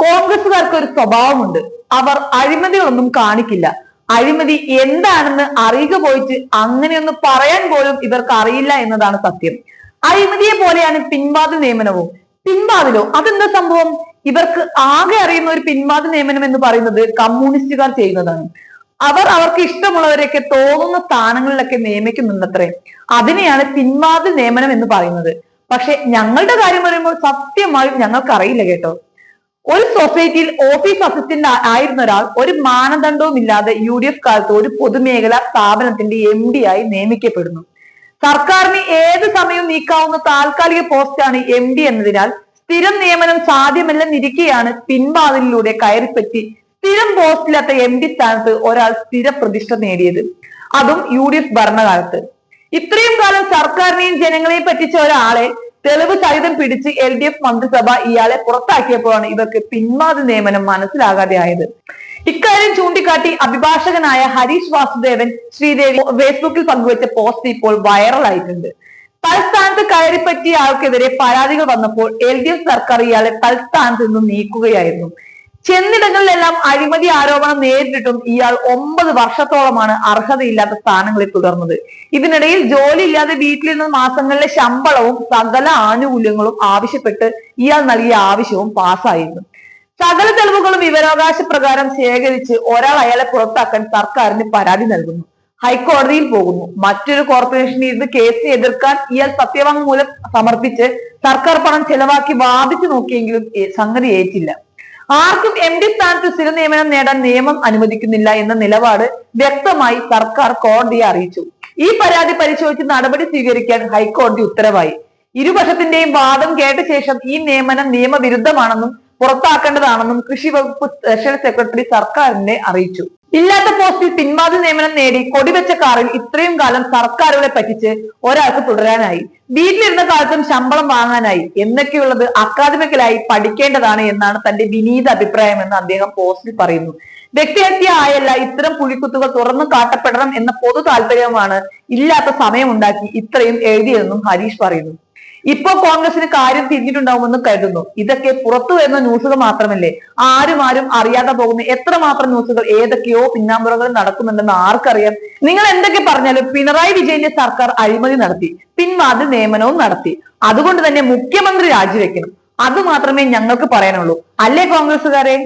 കോൺഗ്രസുകാർക്ക് ഒരു സ്വഭാവമുണ്ട്. അവർ അഴിമതികളൊന്നും കാണിക്കില്ല. അഴിമതി എന്താണെന്ന് അറിയുക പോയിട്ട് അങ്ങനെയൊന്ന് പറയാൻ പോലും ഇവർക്ക് അറിയില്ല എന്നതാണ് സത്യം. അഴിമതിയെ പോലെയാണ് പിൻവാതിൽ നിയമനവും. പിൻവാതിലോ, അതെന്താ സംഭവം? ഇവർക്ക് ആകെ അറിയുന്ന ഒരു പിൻവാതിൽ നിയമനം എന്ന് പറയുന്നത് കമ്മ്യൂണിസ്റ്റുകാർ ചെയ്യുന്നതാണ്. അവർക്ക് ഇഷ്ടമുള്ളവരെയൊക്കെ തോന്നുന്ന സ്ഥാനങ്ങളിലൊക്കെ നിയമിക്കുന്നുണ്ടത്രേ. അതിനെയാണ് പിൻവാതിൽ നിയമനം എന്ന് പറയുന്നത്. പക്ഷെ ഞങ്ങളുടെ കാര്യം പറയുമ്പോൾ സത്യമായും ഞങ്ങൾക്ക് അറിയില്ല കേട്ടോ. ഒരു സൊസൈറ്റിയിൽ ഓഫീസ് അസിസ്റ്റന്റ് ആയിരുന്ന ഒരാൾ ഒരു മാനദണ്ഡവും ഇല്ലാതെ UDF കാലത്ത് ഒരു പൊതുമേഖലാ സ്ഥാപനത്തിന്റെ MD ആയി നിയമിക്കപ്പെടുന്നു. സർക്കാരിന് ഏത് സമയവും നീക്കാവുന്ന താൽക്കാലിക പോസ്റ്റാണ് MD എന്നതിനാൽ സ്ഥിരം നിയമനം സാധ്യമല്ലെന്നിരിക്കെയാണ് പിൻവാതിലിലൂടെ കയറിപ്പറ്റി സ്ഥിരം പോസ്റ്റില്ലാത്ത MD സ്ഥാനത്ത് ഒരാൾ സ്ഥിര പ്രതിഷ്ഠ നേടിയത്. അതും UDF ഭരണകാലത്ത്. ഇത്രയും കാലം സർക്കാരിനെയും ജനങ്ങളെയും പറ്റിച്ച ഒരാളെ തെളിവ് സഹിതം പിടിച്ച് LDF മന്ത്രിസഭ ഇയാളെ പുറത്താക്കിയപ്പോഴാണ് ഇവർക്ക് പിൻവാതിൽ നിയമനം മനസ്സിലാകാതെ ആയത്. ഇക്കാര്യം ചൂണ്ടിക്കാട്ടി അഭിഭാഷകനായ ഹരീഷ് വാസുദേവൻ ശ്രീദേവി ഫേസ്ബുക്കിൽ പങ്കുവച്ച പോസ്റ്റ് ഇപ്പോൾ വൈറലായിട്ടുണ്ട്. തൽസ്ഥാനത്ത് കയറിപ്പറ്റിയ ആൾക്കെതിരെ പരാതികൾ വന്നപ്പോൾ LDF സർക്കാർ ഇയാളെ തൽസ്ഥാനത്ത് നിന്നും നീക്കുകയായിരുന്നു. ചെന്നിടങ്ങളിലെല്ലാം അഴിമതി ആരോപണം നേരിട്ടിട്ടും ഇയാൾ 9 വർഷത്തോളമാണ് അർഹതയില്ലാത്ത സ്ഥാനങ്ങളിൽ തുടർന്നത്. ഇതിനിടയിൽ ജോലിയില്ലാതെ വീട്ടിലിരുന്ന മാസങ്ങളിലെ ശമ്പളവും സകല ആനുകൂല്യങ്ങളും ആവശ്യപ്പെട്ട് ഇയാൾ നൽകിയ ആവശ്യവും പാസ്സായിരുന്നു. സകല തെളിവുകളും വിവരാവകാശ പ്രകാരം ശേഖരിച്ച് ഒരാൾ അയാളെ പുറത്താക്കാൻ സർക്കാരിന് പരാതി നൽകുന്നു. ഹൈക്കോടതിയിൽ പോകുന്നു. മറ്റൊരു കോർപ്പറേഷനിൽ ഇരുന്ന് കേസിനെ എതിർക്കാൻ ഇയാൾ സത്യവാങ്മൂലം സമർപ്പിച്ച് സർക്കാർ പണം ചെലവാക്കി വാദിച്ചു നോക്കിയെങ്കിലും സംഗതി ഏറ്റില്ല. ആർക്കും MD സ്ഥാനത്ത് സ്ഥിര നിയമനം നേടാൻ നിയമം അനുവദിക്കുന്നില്ല എന്ന നിലപാട് വ്യക്തമായി സർക്കാർ കോടതിയെ അറിയിച്ചു. ഈ പരാതി പരിശോധിച്ച് നടപടി സ്വീകരിക്കാൻ ഹൈക്കോടതി ഉത്തരവായി. ഇരുപക്ഷത്തിന്റെയും വാദം കേട്ട ശേഷം ഈ നിയമനം നിയമവിരുദ്ധമാണെന്നും പുറത്താക്കേണ്ടതാണെന്നും കൃഷി വകുപ്പ് സ്പെഷ്യൽ സെക്രട്ടറി സർക്കാരിനെ അറിയിച്ചു. ഇല്ലാത്ത പോസ്റ്റിൽ പിൻവാതിൽ നിയമനം നേടി കൊടിവെച്ച കാറിൽ ഇത്രയും കാലം സർക്കാരുകളെ പറ്റിച്ച് ഒരാൾക്ക് തുടരാനായി. വീട്ടിലിരുന്ന കാലത്തും ശമ്പളം വാങ്ങാനായി. എന്നൊക്കെയുള്ളത് അക്കാദമിക്കലായി പഠിക്കേണ്ടതാണ് എന്നാണ് തന്റെ വിനീത അഭിപ്രായം എന്ന് അദ്ദേഹം പോസ്റ്റിൽ പറയുന്നു. വ്യക്തിഹത്യ ആയല്ല, ഇത്തരം പുലിക്കുത്തുകൾ തുറന്നു കാട്ടപ്പെടണം എന്ന പൊതു താല്പര്യമാണ് ഇല്ലാത്ത സമയമുണ്ടാക്കി ഇത്രയും എഴുതിയതെന്നും ഹരീഷ് പറയുന്നു. ഇപ്പോ കോൺഗ്രസിന് കാര്യം തിരിഞ്ഞിട്ടുണ്ടാവുമെന്ന് കരുതുന്നു. ഇതൊക്കെ പുറത്തു വരുന്ന ന്യൂസുകൾ മാത്രമല്ലേ? ആരും അറിയാതെ പോകുന്ന എത്രമാത്രം ന്യൂസുകൾ ഏതൊക്കെയോ പിന്നാമ്പുറങ്ങളിൽ നടക്കുന്നുണ്ടെന്ന് ആർക്കറിയാം? നിങ്ങൾ എന്തൊക്കെ പറഞ്ഞാലും പിണറായി വിജയന്റെ സർക്കാർ അഴിമതി നടത്തി, പിൻവാതിൽ നിയമനവും നടത്തി. അതുകൊണ്ട് തന്നെ മുഖ്യമന്ത്രി രാജിവെക്കണം. അത് മാത്രമേ ഞങ്ങൾക്ക് പറയാനുള്ളൂ. അല്ലേ കോൺഗ്രസുകാരെ?